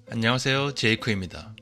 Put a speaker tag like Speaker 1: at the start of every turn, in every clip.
Speaker 1: 안녕하세요, 제이크입니다.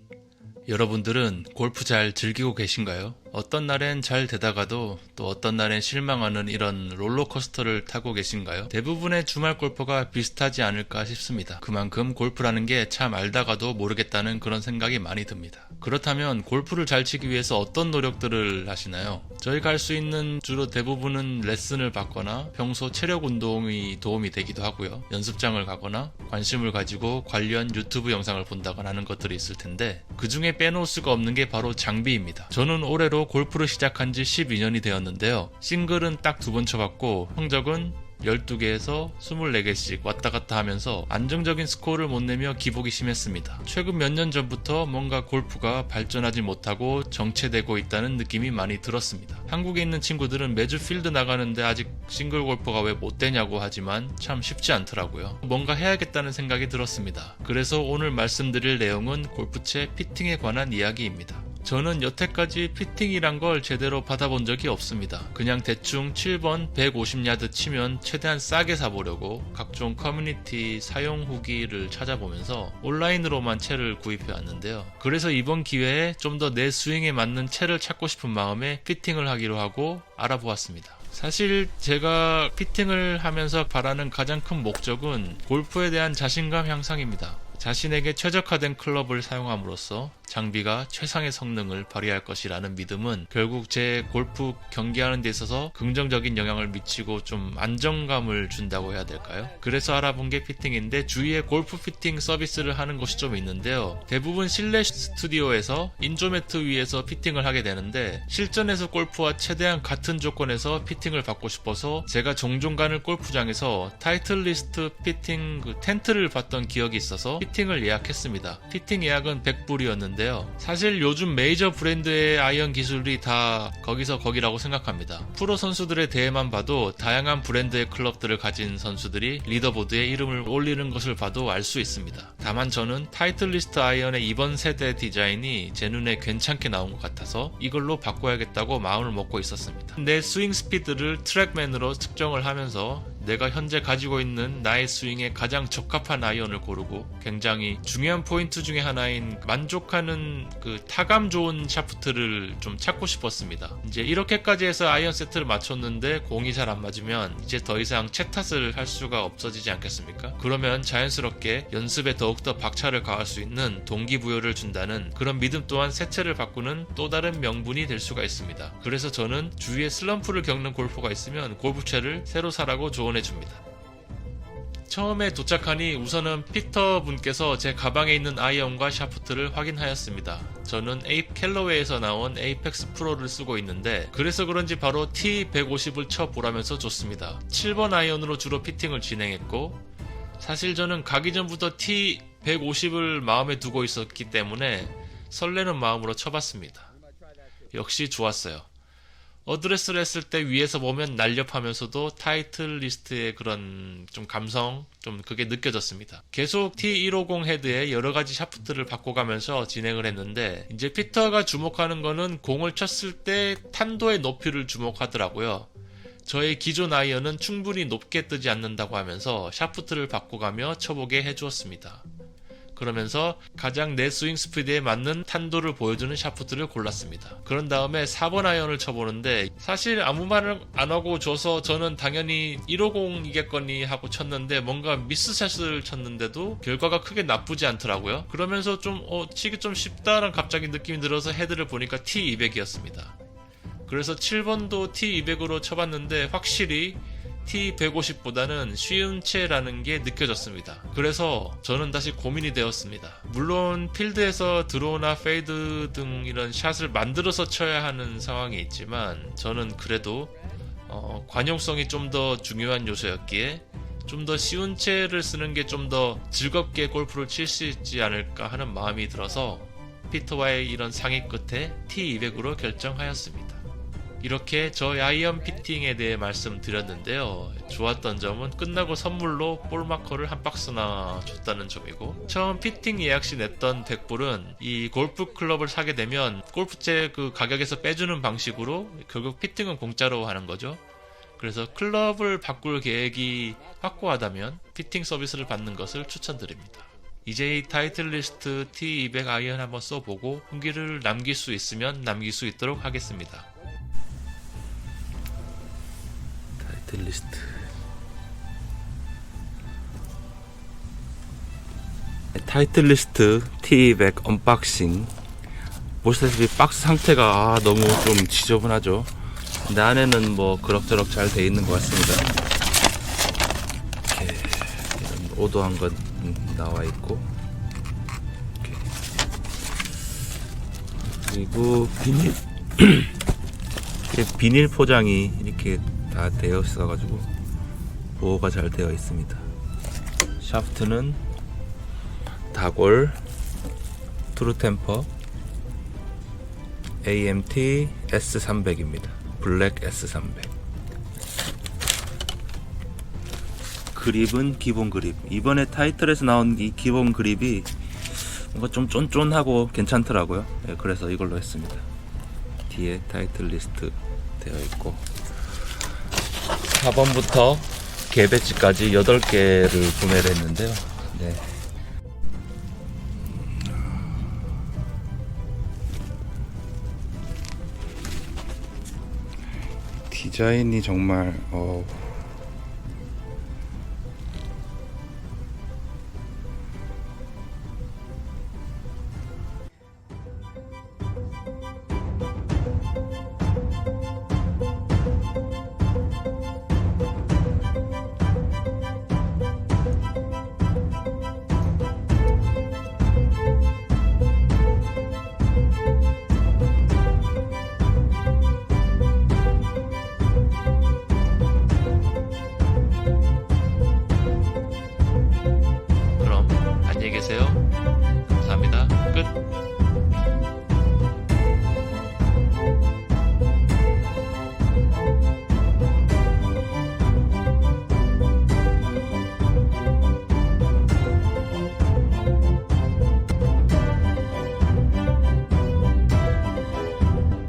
Speaker 1: 여러분들은 골프 잘 즐기고 계신가요? 어떤 날엔 잘 되다가도 또 어떤 날엔 실망하는 이런 롤러코스터를 타고 계신가요? 대부분의 주말 골퍼가 비슷하지 않을까 싶습니다. 그만큼 골프라는 게 참 알다가도 모르겠다는 그런 생각이 많이 듭니다. 그렇다면 골프를 잘 치기 위해서 어떤 노력들을 하시나요? 저희가 할 수 있는 주로 대부분은 레슨을 받거나 평소 체력 운동이 도움이 되기도 하고요. 연습장을 가거나 관심을 가지고 관련 유튜브 영상을 본다거나 하는 것들이 있을 텐데 그 중에 빼놓을 수가 없는 게 바로 장비입니다. 저는 올해로 골프를 시작한 지 12년이 되었는데요. 싱글은 딱 2번 쳐봤고 성적은 12개에서 24개씩 왔다 갔다 하면서 안정적인 스코어를 못 내며 기복이 심했습니다. 최근 몇 년 전부터 뭔가 골프가 발전하지 못하고 정체되고 있다는 느낌이 많이 들었습니다. 한국에 있는 친구들은 매주 필드 나가는데 아직 싱글 골퍼가 왜 못 되냐고 하지만 참 쉽지 않더라고요. 뭔가 해야겠다는 생각이 들었습니다. 그래서 오늘 말씀드릴 내용은 골프채 피팅에 관한 이야기입니다. 저는 여태까지 피팅이란 걸 제대로 받아본 적이 없습니다. 그냥 대충 7번 150야드 치면 최대한 싸게 사보려고 각종 커뮤니티 사용 후기를 찾아보면서 온라인으로만 채를 구입해 왔는데요. 그래서 이번 기회에 좀 더 내 스윙에 맞는 채를 찾고 싶은 마음에 피팅을 하기로 하고 알아보았습니다. 사실 제가 피팅을 하면서 바라는 가장 큰 목적은 골프에 대한 자신감 향상입니다. 자신에게 최적화된 클럽을 사용함으로써 장비가 최상의 성능을 발휘할 것이라는 믿음은 결국 제 골프 경기하는 데 있어서 긍정적인 영향을 미치고 좀 안정감을 준다고 해야 될까요? 그래서 알아본 게 피팅인데 주위에 골프 피팅 서비스를 하는 곳이 좀 있는데요. 대부분 실내 스튜디오에서 인조매트 위에서 피팅을 하게 되는데 실전에서 골프와 최대한 같은 조건에서 피팅을 받고 싶어서 제가 종종 가는 골프장에서 타이틀리스트 피팅 텐트를 봤던 기억이 있어서 피팅을 예약했습니다. 피팅 예약은 100불이었는데요. 사실 요즘 메이저 브랜드의 아이언 기술이 다 거기서 거기라고 생각합니다. 프로 선수들의 대회만 봐도 다양한 브랜드의 클럽들을 가진 선수들이 리더보드에 이름을 올리는 것을 봐도 알 수 있습니다. 다만 저는 타이틀리스트 아이언의 이번 세대 디자인이 제 눈에 괜찮게 나온 것 같아서 이걸로 바꿔야겠다고 마음을 먹고 있었습니다. 내 스윙 스피드를 트랙맨으로 측정을 하면서 내가 현재 가지고 있는 나의 스윙에 가장 적합한 아이언을 고르고 굉장히 중요한 포인트 중에 하나인 만족하는 그 타감 좋은 샤프트를 좀 찾고 싶었습니다. 이제 이렇게까지 해서 아이언 세트를 맞췄는데 공이 잘 안 맞으면 이제 더 이상 채 탓을 할 수가 없어지지 않겠습니까? 그러면 자연스럽게 연습에 더욱더 박차를 가할 수 있는 동기부여를 준다는 그런 믿음 또한 새 채를 바꾸는 또 다른 명분이 될 수가 있습니다. 그래서 저는 주위에 슬럼프를 겪는 골퍼가 있으면 골프채를 새로 사라고 조언해줍니다. 처음에 도착하니 우선은 피터 분께서 제 가방에 있는 아이언과 샤프트를 확인하였습니다. 저는 캘러웨이에서 나온 에이펙스 프로를 쓰고 있는데 그래서 그런지 바로 T150을 쳐보라면서 줬습니다. 7번 아이언으로 주로 피팅을 진행했고 사실 저는 가기 전부터 T150을 마음에 두고 있었기 때문에 설레는 마음으로 쳐봤습니다. 역시 좋았어요. 어드레스를 했을 때 위에서 보면 날렵하면서도 타이틀 리스트의 그런 좀 감성, 좀 그게 느껴졌습니다. 계속 T150 헤드에 여러가지 샤프트를 바꿔가면서 진행을 했는데 이제 피터가 주목하는 거는 공을 쳤을 때 탄도의 높이를 주목하더라고요. 저의 기존 아이언은 충분히 높게 뜨지 않는다고 하면서 샤프트를 바꿔가며 쳐보게 해주었습니다. 그러면서 가장 내 스윙 스피드에 맞는 탄도를 보여주는 샤프트를 골랐습니다. 그런 다음에 4번 아이언을 쳐보는데 사실 아무 말을 안 하고 줘서 저는 당연히 150이겠거니 하고 쳤는데 뭔가 미스샷을 쳤는데도 결과가 크게 나쁘지 않더라고요. 그러면서 좀 치기 좀 쉽다라는 갑자기 느낌이 들어서 헤드를 보니까 T200이었습니다. 그래서 7번도 T200으로 쳐봤는데 확실히 T150보다는 쉬운 채라는 게 느껴졌습니다. 그래서 저는 다시 고민이 되었습니다. 물론 필드에서 드로우나 페이드 등 이런 샷을 만들어서 쳐야 하는 상황이 있지만 저는 그래도 관용성이 좀 더 중요한 요소였기에 좀 더 쉬운 채를 쓰는 게 좀 더 즐겁게 골프를 칠 수 있지 않을까 하는 마음이 들어서 피터와의 이런 상의 끝에 T200으로 결정하였습니다. 이렇게 저의 아이언 피팅에 대해 말씀드렸는데요. 좋았던 점은 끝나고 선물로 볼마커를 한 박스나 줬다는 점이고 처음 피팅 예약 시 냈던 100불은 이 골프 클럽을 사게 되면 골프채 그 가격에서 빼주는 방식으로 결국 피팅은 공짜로 하는 거죠. 그래서 클럽을 바꿀 계획이 확고하다면 피팅 서비스를 받는 것을 추천드립니다. 이제 이 타이틀리스트 T200 아이언 한번 써보고 후기를 남길 수 있으면 남길 수 있도록 하겠습니다. 타이틀리스트 T200 언박싱. 보시다시피 박스 상태가 너무 좀 지저분하죠. 근데 안에는 뭐 그럭저럭 잘 돼 있는 것 같습니다. 이렇게 이런 오도한 건 나와 있고, 이렇게. 그리고 비닐 포장이 이렇게 다 되어 있어가지고 보호가 잘 되어 있습니다. 샤프트는 다골 트루템퍼 AMT S300입니다. 블랙 S300. 그립은 기본 그립. 이번에 타이틀에서 나온 이 기본 그립이 뭔가 좀 쫀쫀하고 괜찮더라고요. 네, 그래서 이걸로 했습니다. 뒤에 타이틀 리스트 되어 있고 4번부터 개배지까지 8개를 구매를 했는데요. 네. 디자인이 정말 그럼 안녕히 계세요. 감사합니다. 끝.